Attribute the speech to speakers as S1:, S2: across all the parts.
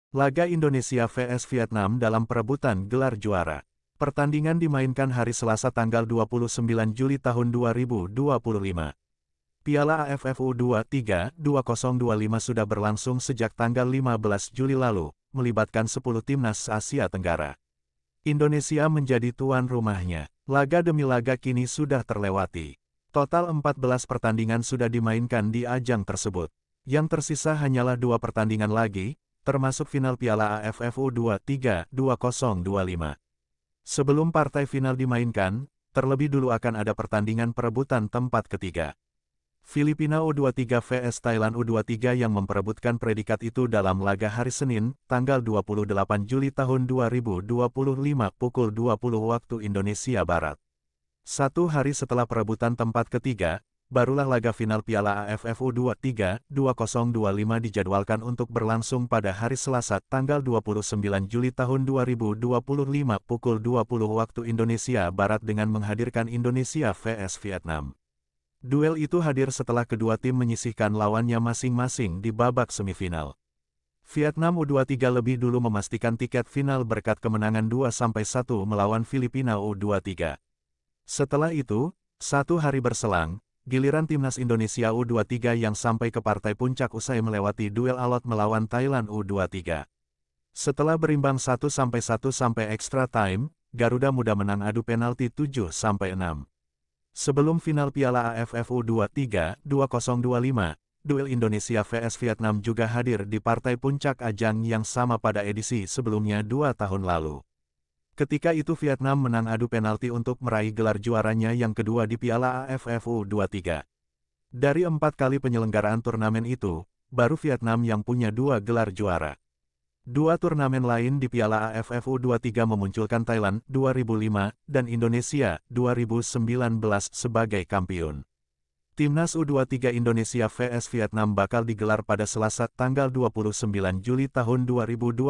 S1: Laga Indonesia vs Vietnam dalam perebutan gelar juara. Pertandingan dimainkan hari Selasa tanggal 29 Juli tahun 2025. Piala AFF U23 2025 sudah berlangsung sejak tanggal 15 Juli lalu, melibatkan 10 timnas Asia Tenggara. Indonesia menjadi tuan rumahnya. Laga demi laga kini sudah terlewati. Total 14 pertandingan sudah dimainkan di ajang tersebut. Yang tersisa hanyalah 2 pertandingan lagi, termasuk final Piala AFF U23 2025. Sebelum partai final dimainkan, terlebih dulu akan ada pertandingan perebutan tempat ketiga. Filipina U23 vs Thailand U23 yang memperebutkan predikat itu dalam laga hari Senin, tanggal 28 Juli tahun 2025 pukul 20 waktu Indonesia Barat. Satu hari setelah perebutan tempat ketiga, barulah laga final Piala AFF U23 2025 dijadwalkan untuk berlangsung pada hari Selasa tanggal 29 Juli tahun 2025 pukul 20 waktu Indonesia Barat dengan menghadirkan Indonesia vs Vietnam. Duel itu hadir setelah kedua tim menyisihkan lawannya masing-masing di babak semifinal. Vietnam U23 lebih dulu memastikan tiket final berkat kemenangan 2-1 melawan Filipina U23. Setelah itu, satu hari berselang, giliran timnas Indonesia U23 yang sampai ke partai puncak usai melewati duel alot melawan Thailand U23. Setelah berimbang 1-1 sampai extra time, Garuda Muda menang adu penalti 7-6. Sebelum final Piala AFF U23 2025, duel Indonesia vs Vietnam juga hadir di partai puncak ajang yang sama pada edisi sebelumnya 2 tahun lalu. Ketika itu Vietnam menang adu penalti untuk meraih gelar juaranya yang kedua di Piala AFF U23. Dari 4 kali penyelenggaraan turnamen itu, baru Vietnam yang punya 2 gelar juara. 2 turnamen lain di Piala AFF U23 memunculkan Thailand 2005 dan Indonesia 2019 sebagai kampiun. Timnas U23 Indonesia vs Vietnam bakal digelar pada Selasa tanggal 29 Juli tahun 2025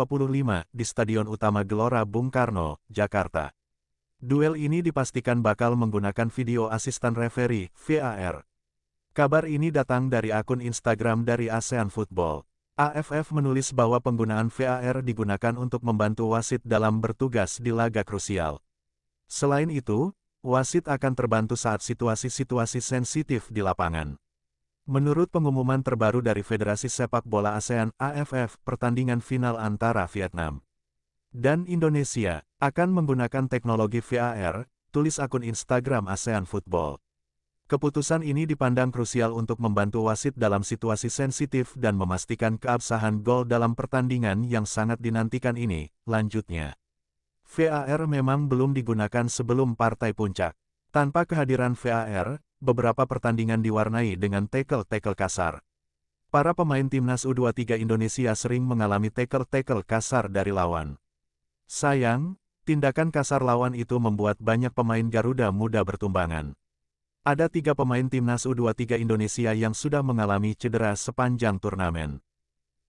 S1: di Stadion Utama Gelora Bung Karno, Jakarta. Duel ini dipastikan bakal menggunakan video asisten referee (VAR). Kabar ini datang dari akun Instagram dari ASEAN Football. AFF menulis bahwa penggunaan VAR digunakan untuk membantu wasit dalam bertugas di laga krusial. Selain itu, wasit akan terbantu saat situasi-situasi sensitif di lapangan. Menurut pengumuman terbaru dari Federasi Sepak Bola ASEAN (AFF), pertandingan final antara Vietnam dan Indonesia akan menggunakan teknologi VAR, tulis akun Instagram ASEAN Football. Keputusan ini dipandang krusial untuk membantu wasit dalam situasi sensitif dan memastikan keabsahan gol dalam pertandingan yang sangat dinantikan ini, lanjutnya. VAR memang belum digunakan sebelum partai puncak. Tanpa kehadiran VAR, beberapa pertandingan diwarnai dengan tackle-tackle kasar. Para pemain timnas U23 Indonesia sering mengalami tackle-tackle kasar dari lawan. Sayang, tindakan kasar lawan itu membuat banyak pemain Garuda Muda bertumbangan. Ada 3 pemain timnas U23 Indonesia yang sudah mengalami cedera sepanjang turnamen.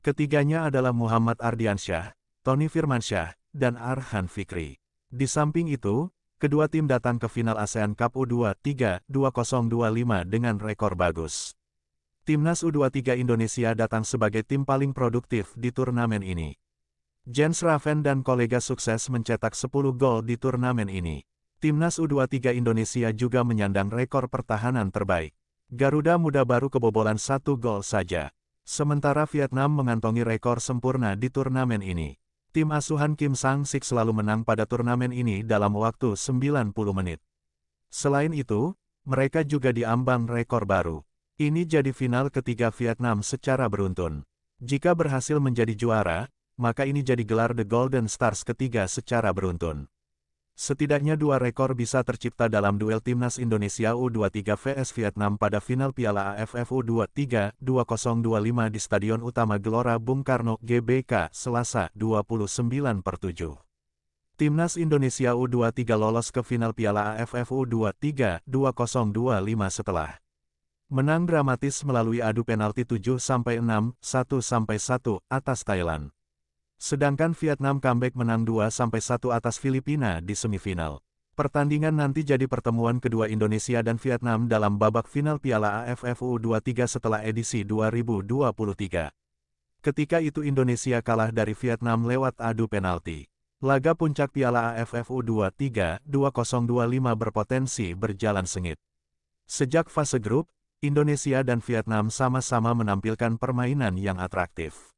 S1: Ketiganya adalah Muhammad Ardiansyah, Tony Firmansyah, dan Arhan Fikri. Di samping itu, kedua tim datang ke final ASEAN Cup U23 2025 dengan rekor bagus. Timnas U23 Indonesia datang sebagai tim paling produktif di turnamen ini. Jens Raven dan kolega sukses mencetak 10 gol di turnamen ini. Timnas U23 Indonesia juga menyandang rekor pertahanan terbaik. Garuda Muda baru kebobolan 1 gol saja. Sementara Vietnam mengantongi rekor sempurna di turnamen ini. Tim asuhan Kim Sang-sik selalu menang pada turnamen ini dalam waktu 90 menit. Selain itu, mereka juga diambang rekor baru. Ini jadi final ketiga Vietnam secara beruntun. Jika berhasil menjadi juara, maka ini jadi gelar The Golden Stars ketiga secara beruntun. Setidaknya 2 rekor bisa tercipta dalam duel timnas Indonesia U23 vs Vietnam pada final Piala AFF U23 2025 di Stadion Utama Gelora Bung Karno, GBK, Selasa 29/7. Timnas Indonesia U23 lolos ke final Piala AFF U23 2025 setelah menang dramatis melalui adu penalti 7-6, 1-1 atas Thailand. Sedangkan Vietnam comeback menang 2-1 atas Filipina di semifinal. Pertandingan nanti jadi pertemuan kedua Indonesia dan Vietnam dalam babak final Piala AFF U23 setelah edisi 2023. Ketika itu Indonesia kalah dari Vietnam lewat adu penalti. Laga puncak Piala AFF U23 2025 berpotensi berjalan sengit. Sejak fase grup, Indonesia dan Vietnam sama-sama menampilkan permainan yang atraktif.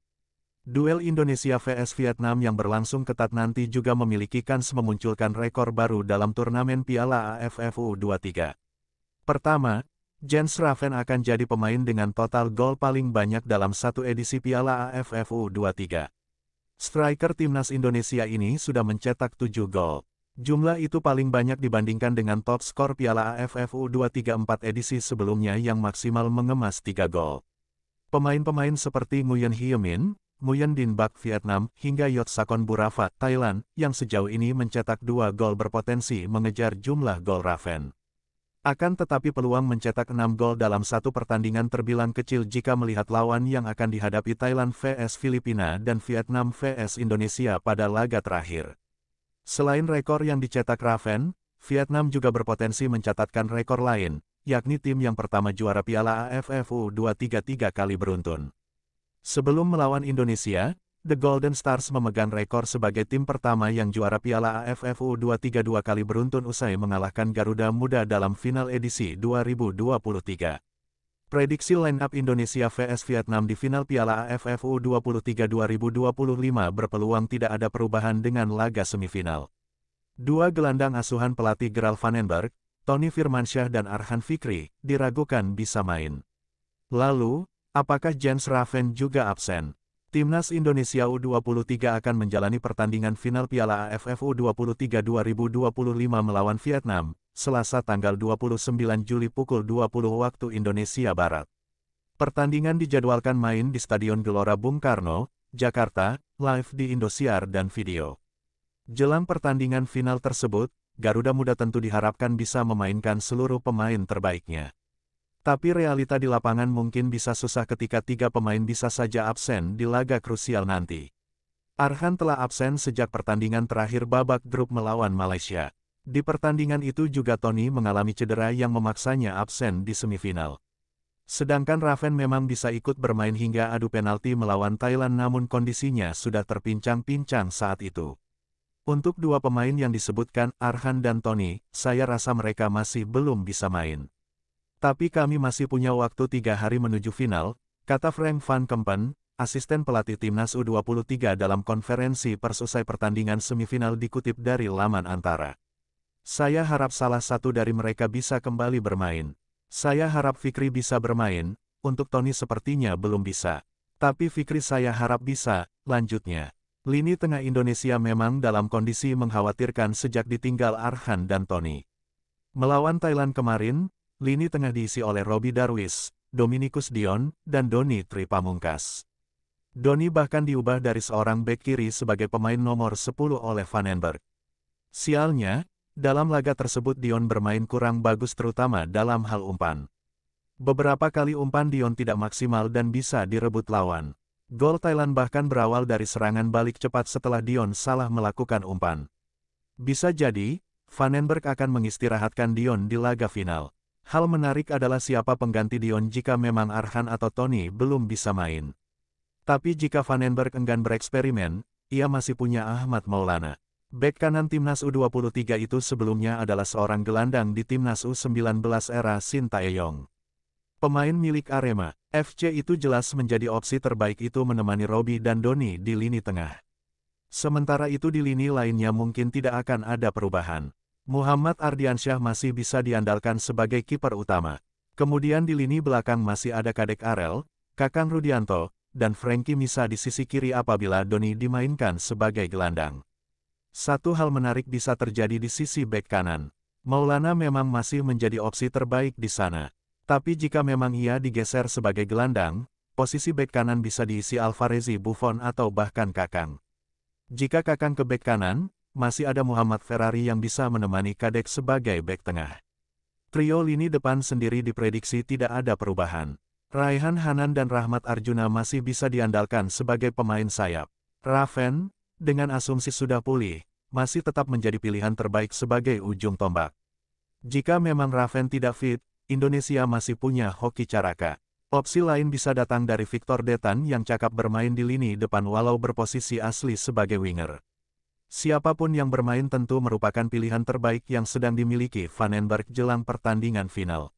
S1: Duel Indonesia vs Vietnam yang berlangsung ketat nanti juga memiliki kans memunculkan rekor baru dalam turnamen Piala AFF U23. Pertama, Jens Raven akan jadi pemain dengan total gol paling banyak dalam satu edisi Piala AFF U23. Striker timnas Indonesia ini sudah mencetak 7 gol. Jumlah itu paling banyak dibandingkan dengan top skor Piala AFF U23 4 edisi sebelumnya yang maksimal mengemas 3 gol. Pemain-pemain seperti Nguyen Hie Min, Nguyen Din Bak Vietnam, hingga Yot Sakon Buravat Thailand, yang sejauh ini mencetak 2 gol berpotensi mengejar jumlah gol Raven. Akan tetapi peluang mencetak 6 gol dalam satu pertandingan terbilang kecil jika melihat lawan yang akan dihadapi Thailand vs Filipina dan Vietnam vs Indonesia pada laga terakhir. Selain rekor yang dicetak Raven, Vietnam juga berpotensi mencatatkan rekor lain, yakni tim yang pertama juara Piala AFF U23 3 kali beruntun. Sebelum melawan Indonesia, The Golden Stars memegang rekor sebagai tim pertama yang juara Piala AFF U23 2 kali beruntun usai mengalahkan Garuda Muda dalam final edisi 2023. Prediksi line-up Indonesia vs Vietnam di final Piala AFF U23 2025 berpeluang tidak ada perubahan dengan laga semifinal. Dua gelandang asuhan pelatih Gerald Vandenberg, Tony Firmansyah dan Arhan Fikri, diragukan bisa main. Lalu, apakah Jens Raven juga absen? Timnas Indonesia U23 akan menjalani pertandingan final Piala AFF U23 2025 melawan Vietnam, Selasa tanggal 29 Juli pukul 20 waktu Indonesia Barat. Pertandingan dijadwalkan main di Stadion Gelora Bung Karno, Jakarta, live di Indosiar dan video. Jelang pertandingan final tersebut, Garuda Muda tentu diharapkan bisa memainkan seluruh pemain terbaiknya. Tapi realita di lapangan mungkin bisa susah ketika 3 pemain bisa saja absen di laga krusial nanti. Arhan telah absen sejak pertandingan terakhir babak grup melawan Malaysia. Di pertandingan itu juga Tony mengalami cedera yang memaksanya absen di semifinal. Sedangkan Raven memang bisa ikut bermain hingga adu penalti melawan Thailand namun kondisinya sudah terpincang-pincang saat itu. Untuk 2 pemain yang disebutkan Arhan dan Tony, saya rasa mereka masih belum bisa main. Tapi kami masih punya waktu 3 hari menuju final, kata Frank van Kempen, asisten pelatih timnas U23 dalam konferensi pers usai pertandingan semifinal dikutip dari laman Antara. Saya harap salah satu dari mereka bisa kembali bermain. Saya harap Fikri bisa bermain, untuk Tony sepertinya belum bisa. Tapi Fikri saya harap bisa, lanjutnya. Lini tengah Indonesia memang dalam kondisi mengkhawatirkan sejak ditinggal Arhan dan Tony. Melawan Thailand kemarin, lini tengah diisi oleh Robbie Darwish, Dominikus Dion, dan Doni Tri Pamungkas. Doni bahkan diubah dari seorang bek kiri sebagai pemain nomor 10 oleh Vandenberg. Sialnya, dalam laga tersebut Dion bermain kurang bagus terutama dalam hal umpan. Beberapa kali umpan Dion tidak maksimal dan bisa direbut lawan. Gol Thailand bahkan berawal dari serangan balik cepat setelah Dion salah melakukan umpan. Bisa jadi, Vandenberg akan mengistirahatkan Dion di laga final. Hal menarik adalah siapa pengganti Dion jika memang Arhan atau Tony belum bisa main. Tapi jika Vandenberg enggan bereksperimen, ia masih punya Ahmad Maulana. Bek kanan timnas U23 itu sebelumnya adalah seorang gelandang di timnas U19 era Sintayong. Pemain milik Arema FC itu jelas menjadi opsi terbaik itu menemani Robbie dan Doni di lini tengah. Sementara itu di lini lainnya mungkin tidak akan ada perubahan. Muhammad Ardiansyah masih bisa diandalkan sebagai kiper utama. Kemudian di lini belakang masih ada Kadek Arel, Kakang Rudianto, dan Frankie Misa di sisi kiri apabila Doni dimainkan sebagai gelandang. Satu hal menarik bisa terjadi di sisi bek kanan. Maulana memang masih menjadi opsi terbaik di sana. Tapi jika memang ia digeser sebagai gelandang, posisi bek kanan bisa diisi Alvarezi Buffon atau bahkan Kakang. Jika Kakang ke bek kanan, masih ada Muhammad Ferrari yang bisa menemani Kadek sebagai bek tengah. Trio lini depan sendiri diprediksi tidak ada perubahan. Raihan Hanan dan Rahmat Arjuna masih bisa diandalkan sebagai pemain sayap. Raven, dengan asumsi sudah pulih, masih tetap menjadi pilihan terbaik sebagai ujung tombak. Jika memang Raven tidak fit, Indonesia masih punya Hoki Caraka. Opsi lain bisa datang dari Victor Detan yang cakap bermain di lini depan walau berposisi asli sebagai winger. Siapapun yang bermain tentu merupakan pilihan terbaik yang sedang dimiliki Vandenberg jelang pertandingan final.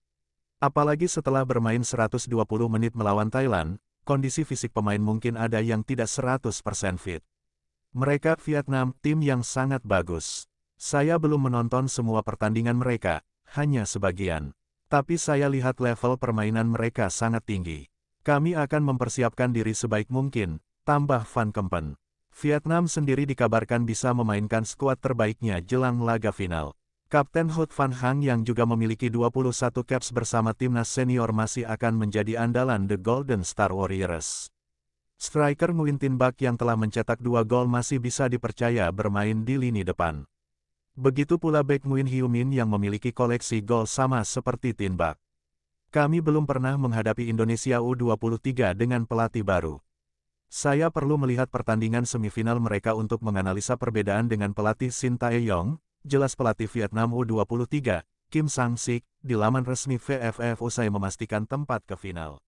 S1: Apalagi setelah bermain 120 menit melawan Thailand, kondisi fisik pemain mungkin ada yang tidak 100% fit. Mereka Vietnam, tim yang sangat bagus. Saya belum menonton semua pertandingan mereka, hanya sebagian. Tapi saya lihat level permainan mereka sangat tinggi. Kami akan mempersiapkan diri sebaik mungkin, tambah Van Kempen. Vietnam sendiri dikabarkan bisa memainkan skuad terbaiknya jelang laga final. Kapten Hot Van Hang yang juga memiliki 21 caps bersama timnas senior masih akan menjadi andalan The Golden Star Warriors. Striker Nguyen Tin Bach yang telah mencetak 2 gol masih bisa dipercaya bermain di lini depan. Begitu pula bek Nguyen Hyo Min yang memiliki koleksi gol sama seperti Tin Bach. Kami belum pernah menghadapi Indonesia U23 dengan pelatih baru. Saya perlu melihat pertandingan semifinal mereka untuk menganalisa perbedaan dengan pelatih Shin Tae-yong, jelas pelatih Vietnam U23, Kim Sang-sik, di laman resmi VFF usai memastikan tempat ke final.